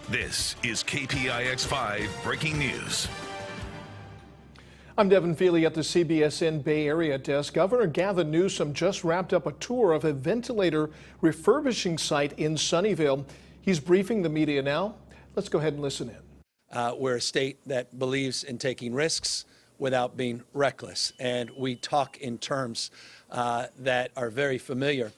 This is KPIX 5 Breaking News. I'm Devin Feely at the CBSN Bay Area desk. Governor Gavin Newsom just wrapped up a tour of a ventilator refurbishing site in Sunnyvale. He's briefing the media now. Let's go ahead and listen in. We're a state that believes in taking risks without being reckless, and we talk in terms that are very familiar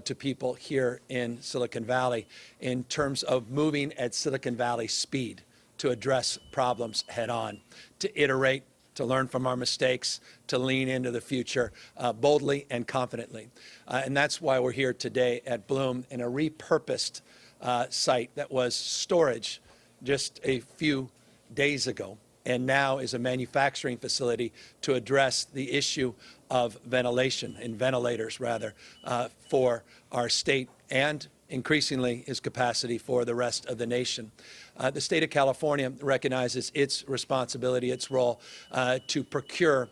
to people here in Silicon Valley in terms of moving at Silicon Valley speed to address problems head on, to iterate, to learn from our mistakes, to lean into the future boldly and confidently. And that's why we're here today at Bloom in a repurposed site that was storage just a few days ago, and now is a manufacturing facility to address the issue of ventilation, and ventilators rather, for our state and increasingly is capacity for the rest of the nation. The state of California recognizes its responsibility, its role to procure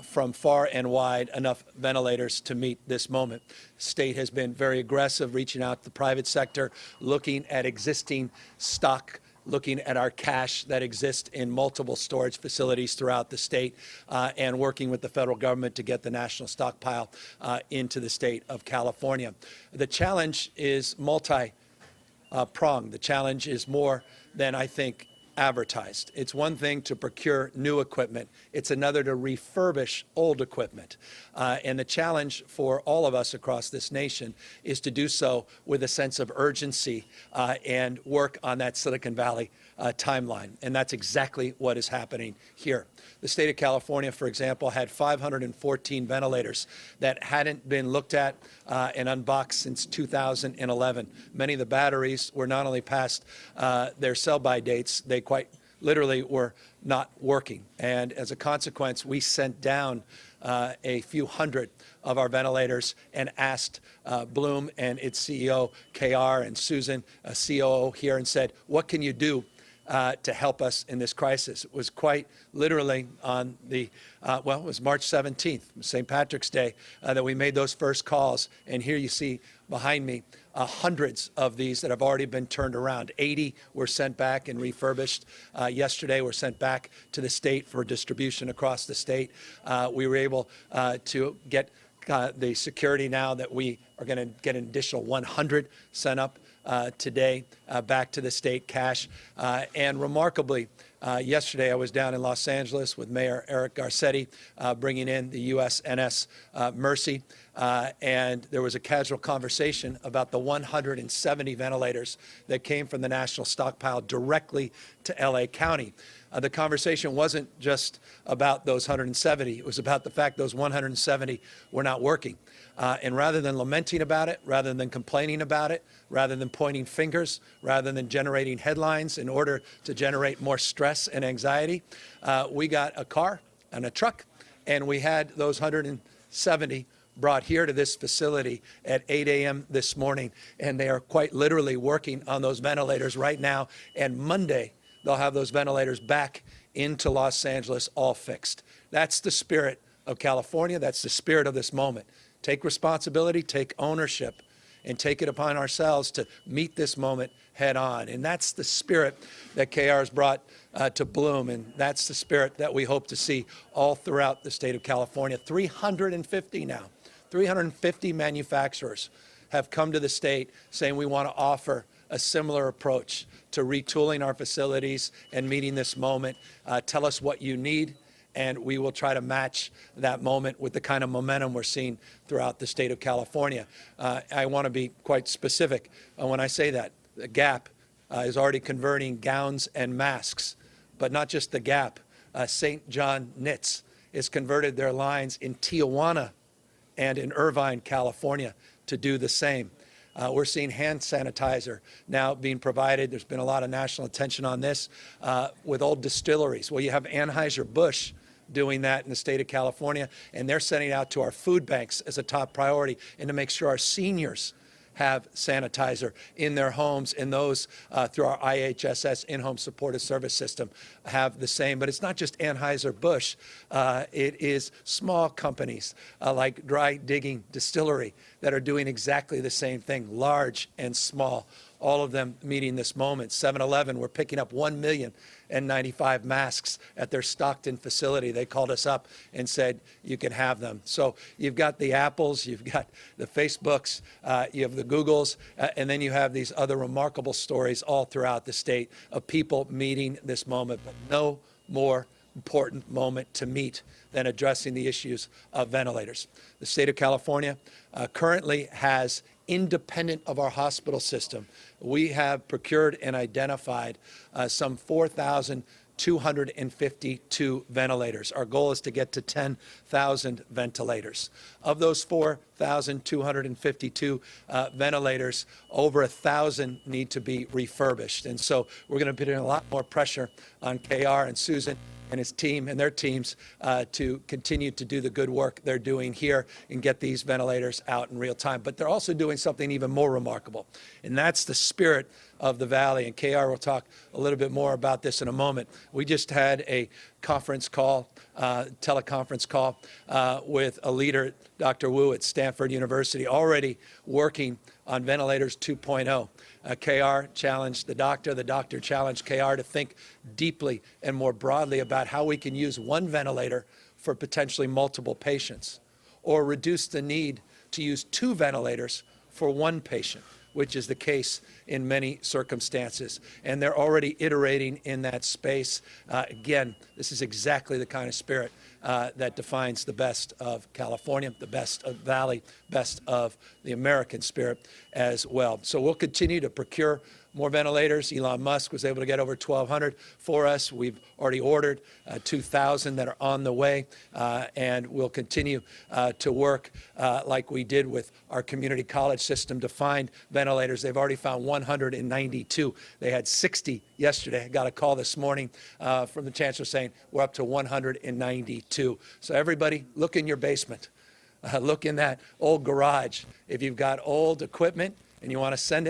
from far and wide enough ventilators to meet this moment. State has been very aggressive, reaching out to the private sector, looking at existing stock, looking at our cash that exists in multiple storage facilities throughout the state, and working with the federal government to get the national stockpile into the state of California. The challenge is multi-pronged. The challenge is more than I think advertised. It's one thing to procure new equipment. It's another to refurbish old equipment. And the challenge for all of us across this nation is to do so with a sense of urgency and work on that Silicon Valley timeline. And that's exactly what is happening here. The state of California, for example, had 514 ventilators that hadn't been looked at and unboxed since 2011. Many of the batteries were not only past their sell-by dates, they quite literally were not working. And as a consequence, we sent down a few hundred of our ventilators and asked Bloom and its CEO, KR, and Susan, COO here, and said, what can you do to help us in this crisis? It was quite literally on the, it was March 17th, St. Patrick's Day, that we made those first calls. And here you see behind me hundreds of these that have already been turned around. 80 were sent back and refurbished. Yesterday were sent back to the state for distribution across the state. We were able to get the security now that we are going to get an additional 100 sent up today back to the state cash. And remarkably, yesterday I was down in Los Angeles with Mayor Eric Garcetti bringing in the USNS Mercy. And there was a casual conversation about the 170 ventilators that came from the national stockpile directly to LA County. The conversation wasn't just about those 170. It was about the fact those 170 were not working. And rather than lamenting about it, rather than complaining about it, rather than pointing fingers, rather than generating headlines in order to generate more stress and anxiety, we got a car and a truck, and we had those 170 brought here to this facility at 8 a.m. this morning, and they are quite literally working on those ventilators right now. And Monday, they'll have those ventilators back into Los Angeles all fixed. That's the spirit of California. That's the spirit of this moment. Take responsibility, take ownership, and take it upon ourselves to meet this moment head on. And that's the spirit that KR has brought to Bloom, and that's the spirit that we hope to see all throughout the state of California. 350 now. 350 manufacturers have come to the state saying we want to offer a similar approach to retooling our facilities and meeting this moment. Tell us what you need, and we will try to match that moment with the kind of momentum we're seeing throughout the state of California. I want to be quite specific when I say that. The Gap is already converting gowns and masks, but not just the Gap. St. John Knits has converted their lines in Tijuana and in Irvine, California, to do the same. We're seeing hand sanitizer now being provided. There's been a lot of national attention on this with old distilleries. Well, you have Anheuser-Busch doing that in the state of California, and they're sending it out to our food banks as a top priority, and to make sure our seniors have sanitizer in their homes, and those through our IHSS in-home supportive service system have the same. But it's not just Anheuser-Busch. It is small companies like Dry Digging Distillery that are doing exactly the same thing, large and small, all of them meeting this moment. 7-Eleven, we're picking up 1 million N95 masks at their Stockton facility. They called us up and said, you can have them. So you've got the Apples, you've got the Facebooks, you have the Googles, and then you have these other remarkable stories all throughout the state of people meeting this moment. But no more important moment to meet than addressing the issues of ventilators. The state of California currently has, independent of our hospital system, we have procured and identified some 4,252 ventilators. Our goal is to get to 10,000 ventilators. Of those 4,252 ventilators, over 1,000 need to be refurbished. And so we're going to put in a lot more pressure on KR and Susan and his team and their teams to continue to do the good work they're doing here and get these ventilators out in real time. But they're also doing something even more remarkable, and that's the spirit of the Valley. And KR will talk a little bit more about this in a moment. We just had a conference call, teleconference call with a leader, Dr. Wu at Stanford University, already working on Ventilators 2.0. KR challenged the doctor challenged KR to think deeply and more broadly about how we can use one ventilator for potentially multiple patients, or reduce the need to use 2 ventilators for 1 patient, which is the case in many circumstances. And they're already iterating in that space. Again, this is exactly the kind of spirit that defines the best of California, the best of Valley, best of the American spirit as well. So we'll continue to procure more ventilators. Elon Musk was able to get over 1,200 for us. We've already ordered 2,000 that are on the way, and we'll continue to work like we did with our community college system to find ventilators. They've already found 192. They had 60 yesterday. I got a call this morning from the chancellor saying we're up to 192. So everybody, look in your basement. Look in that old garage. If you've got old equipment and you want to send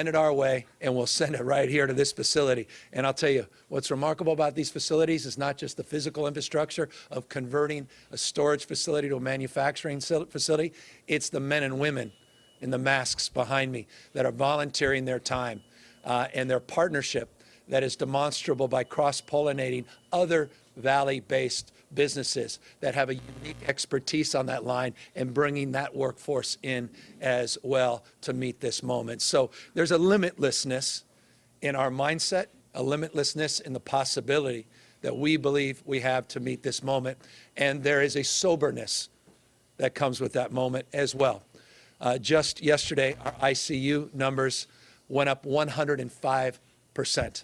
it our way, and we'll send it right here to this facility. And I'll tell you, what's remarkable about these facilities is not just the physical infrastructure of converting a storage facility to a manufacturing facility. It's the men and women in the masks behind me that are volunteering their time and their partnership that is demonstrable by cross-pollinating other Valley-based businesses that have a unique expertise on that line and bringing that workforce in as well to meet this moment. So there's a limitlessness in our mindset, a limitlessness in the possibility that we believe we have to meet this moment. And there is a soberness that comes with that moment as well. Just yesterday, our ICU numbers went up 105%.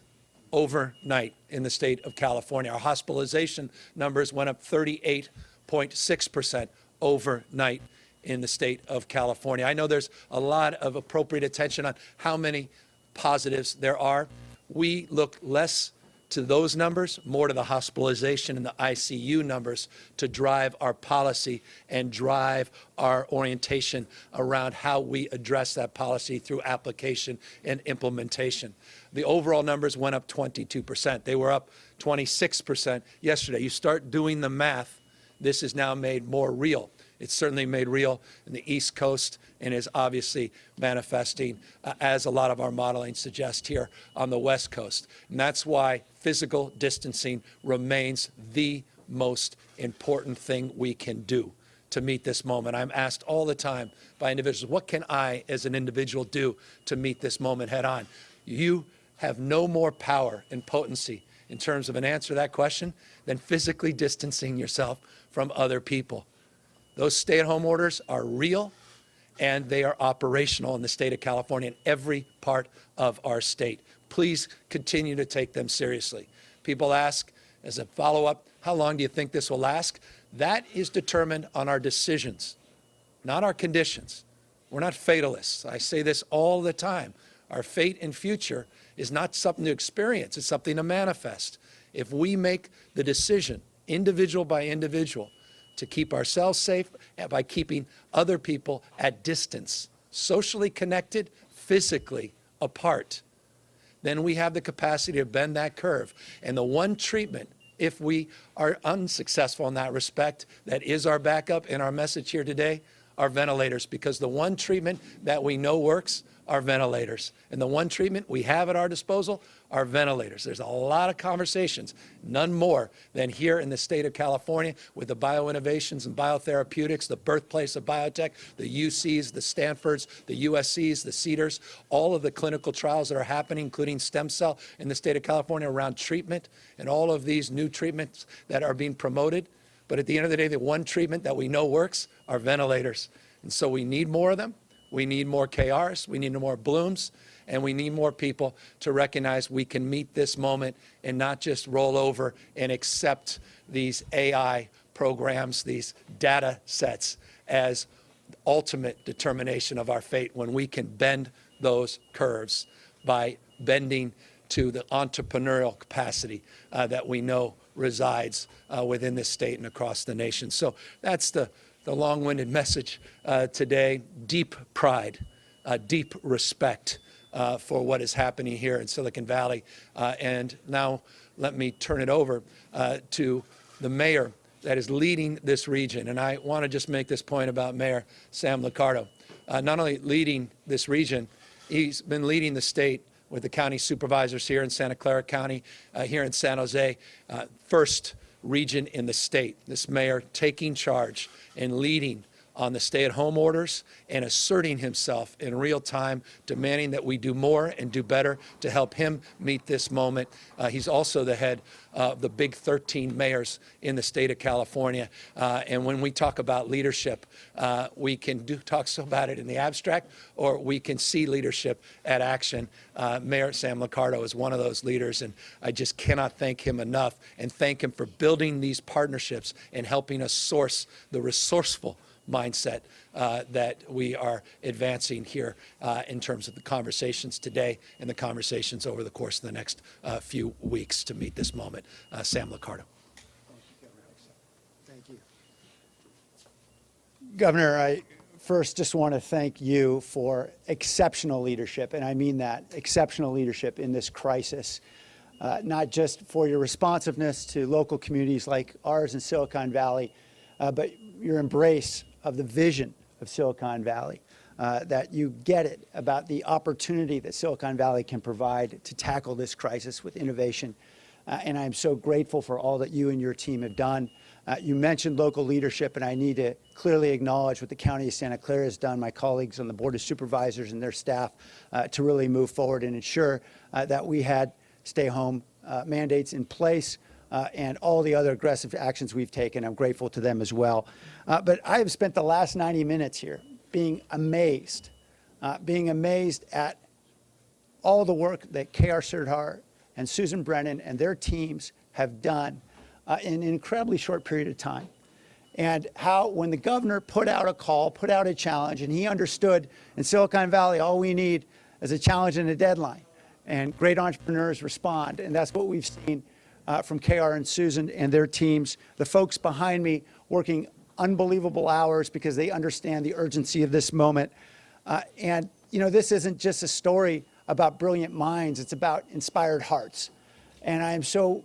Overnight in the state of California. Our hospitalization numbers went up 38.6% overnight in the state of California. I know there's a lot of appropriate attention on how many positives there are. We look less to those numbers, more to the hospitalization and the ICU numbers to drive our policy and drive our orientation around how we address that policy through application and implementation. The overall numbers went up 22%. They were up 26% yesterday. You start doing the math, this is now made more real. It's certainly made real in the East Coast and is obviously manifesting as a lot of our modeling suggests here on the West Coast. And that's why physical distancing remains the most important thing we can do to meet this moment. I'm asked all the time by individuals, what can I as an individual do to meet this moment head on? You have no more power and potency in terms of an answer to that question than physically distancing yourself from other people. Those stay-at-home orders are real, and they are operational in the state of California in every part of our state. Please continue to take them seriously. People ask, as a follow-up, how long do you think this will last? That is determined on our decisions, not our conditions. We're not fatalists. I say this all the time. Our fate and future is not something to experience, it's something to manifest. If we make the decision, individual by individual, to keep ourselves safe by keeping other people at distance, socially connected, physically apart, then we have the capacity to bend that curve. And the one treatment, if we are unsuccessful in that respect, that is our backup and our message here today, are ventilators, because the one treatment that we know works are ventilators. And the one treatment we have at our disposal are ventilators. There's a lot of conversations, none more than here in the state of California with the bioinnovations and biotherapeutics, the birthplace of biotech, the UCs, the Stanfords, the USCs, the Cedars, all of the clinical trials that are happening, including stem cell in the state of California around treatment and all of these new treatments that are being promoted. But at the end of the day, the one treatment that we know works are ventilators. And so we need more of them. We need more KRs. We need more Blooms. And we need more people to recognize we can meet this moment and not just roll over and accept these AI programs, these data sets as ultimate determination of our fate, when we can bend those curves by bending to the entrepreneurial capacity that we know resides within this state and across the nation. So that's the long-winded message today. Deep pride, deep respect for what is happening here in Silicon Valley. And now let me turn it over to the mayor that is leading this region. And I want to just make this point about Mayor Sam Liccardo. Not only leading this region, he's been leading the state with the county supervisors here in Santa Clara County, here in San Jose, first region in the state. This mayor taking charge and leading on the stay-at-home orders and asserting himself in real time, demanding that we do more and do better to help him meet this moment. He's also the head of the big 13 mayors in the state of California. And when we talk about leadership, we can talk about it in the abstract, or we can see leadership at action. Mayor Sam Liccardo is one of those leaders, and I just cannot thank him enough, and thank him for building these partnerships and helping us source the resourceful mindset that we are advancing here in terms of the conversations today and the conversations over the course of the next few weeks to meet this moment. Sam Liccardo. Thank you. Governor, I first just want to thank you for exceptional leadership, and I mean that, exceptional leadership in this crisis. Not just for your responsiveness to local communities like ours in Silicon Valley, but your embrace of the vision of Silicon Valley, that you get it about the opportunity that Silicon Valley can provide to tackle this crisis with innovation. And I'm so grateful for all that you and your team have done. You mentioned local leadership, and I need to clearly acknowledge what the County of Santa Clara has done, my colleagues on the Board of Supervisors and their staff, to really move forward and ensure that we had stay-home mandates in place. And all the other aggressive actions we've taken. I'm grateful to them as well. But I have spent the last 90 minutes here being amazed at all the work that K.R. Sirdhar and Susan Brennan and their teams have done in an incredibly short period of time. And how, when the governor put out a call, put out a challenge, and he understood in Silicon Valley all we need is a challenge and a deadline. And great entrepreneurs respond, and that's what we've seen from KR and Susan and their teams, the folks behind me working unbelievable hours because they understand the urgency of this moment. And, you know, this isn't just a story about brilliant minds, it's about inspired hearts. And I am so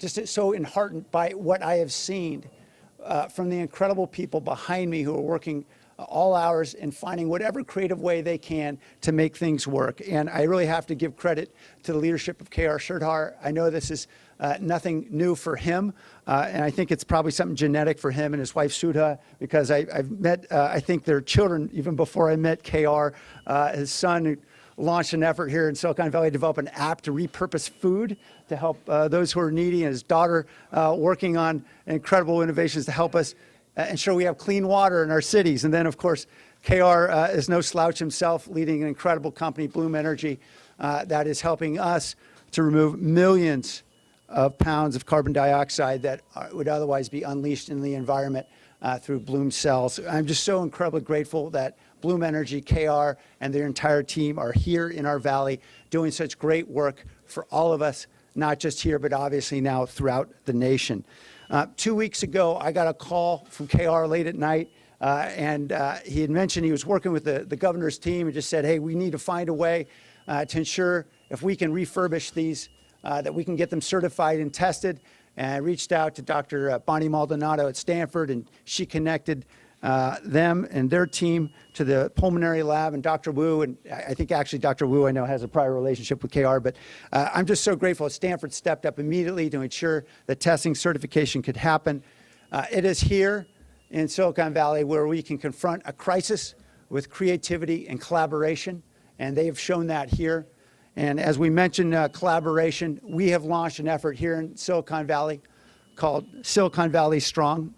enheartened by what I have seen from the incredible people behind me who are working all hours and finding whatever creative way they can to make things work. And I really have to give credit to the leadership of K.R. Sirdhar. I know this is nothing new for him, and I think it's probably something genetic for him and his wife Sudha, because I've met, I think, their children even before I met K.R. His son launched an effort here in Silicon Valley to develop an app to repurpose food to help those who are needy, and his daughter working on incredible innovations to help us ensure we have clean water in our cities. And then, of course, KR is no slouch himself, leading an incredible company, Bloom Energy, that is helping us to remove millions of pounds of carbon dioxide that would otherwise be unleashed in the environment through Bloom cells. I'm just so incredibly grateful that Bloom Energy, KR, and their entire team are here in our valley doing such great work for all of us, not just here, but obviously now throughout the nation. 2 weeks ago, I got a call from KR late at night, and he had mentioned he was working with the governor's team and just said, hey, we need to find a way to ensure if we can refurbish these, that we can get them certified and tested. And I reached out to Dr. Bonnie Maldonado at Stanford, and she connected them and their team, to the pulmonary lab and Dr. Wu, and I think actually Dr. Wu I know has a prior relationship with KR, but I'm just so grateful that Stanford stepped up immediately to ensure that testing certification could happen. It is here in Silicon Valley where we can confront a crisis with creativity and collaboration, and they have shown that here. And as we mentioned collaboration, we have launched an effort here in Silicon Valley called Silicon Valley Strong.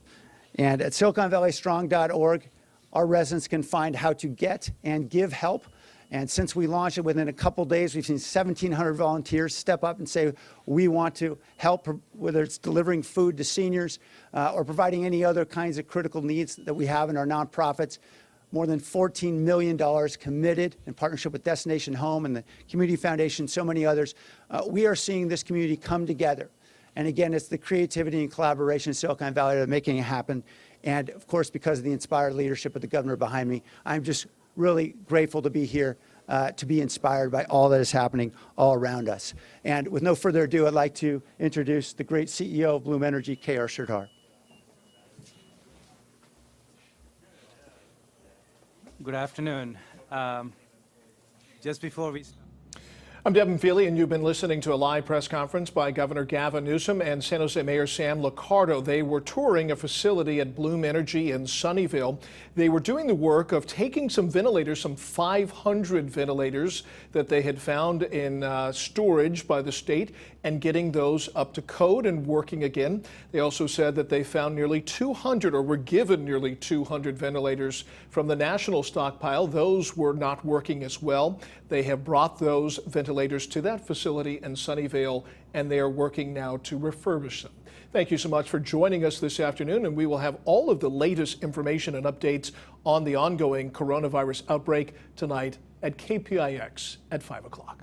And at siliconvalleystrong.org, our residents can find how to get and give help. And since we launched it, within a couple days, we've seen 1,700 volunteers step up and say, we want to help, whether it's delivering food to seniors or providing any other kinds of critical needs that we have in our nonprofits. More than $14 million committed in partnership with Destination Home and the Community Foundation, so many others. We are seeing this community come together. And again, it's the creativity and collaboration in Silicon Valley that are making it happen. And of course, because of the inspired leadership of the governor behind me, I'm just really grateful to be here, to be inspired by all that is happening all around us. And with no further ado, I'd like to introduce the great CEO of Bloom Energy, KR Sridhar. Good afternoon. Just before we I'm Devin Feely, and you've been listening to a live press conference by Governor Gavin Newsom and San Jose Mayor Sam Liccardo. They were touring a facility at Bloom Energy in Sunnyvale. They were doing the work of taking some ventilators, some 500 ventilators that they had found in storage by the state, and getting those up to code and working again. They also said that they found nearly 200, or were given nearly 200 ventilators from the national stockpile. Those were not working as well. They have brought those ventilators to that facility in Sunnyvale, and they are working now to refurbish them. Thank you so much for joining us this afternoon, and we will have all of the latest information and updates on the ongoing coronavirus outbreak tonight at KPIX at 5 o'clock.